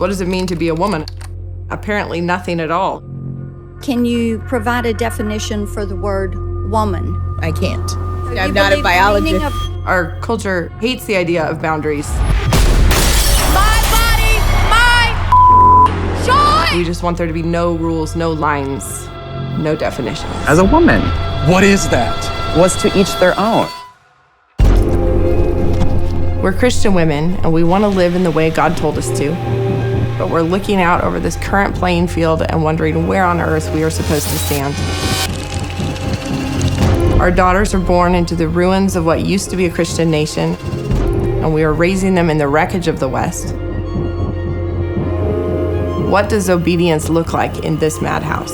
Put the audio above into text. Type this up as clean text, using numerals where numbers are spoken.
What does it mean to be a woman? Apparently nothing at all. Can you provide a definition for the word woman? I can't. So I'm not a biologist. Our culture hates the idea of boundaries. My body, my choice! We just want there to be no rules, no lines, no definitions. As a woman, What is that? was to each their own. We're Christian women, and we want to live in the way God told us to. But we're looking out over this current playing field and wondering where on earth we are supposed to stand. Our daughters are born into the ruins of what used to be a Christian nation, and we are raising them in the wreckage of the West. What does obedience look like in this madhouse?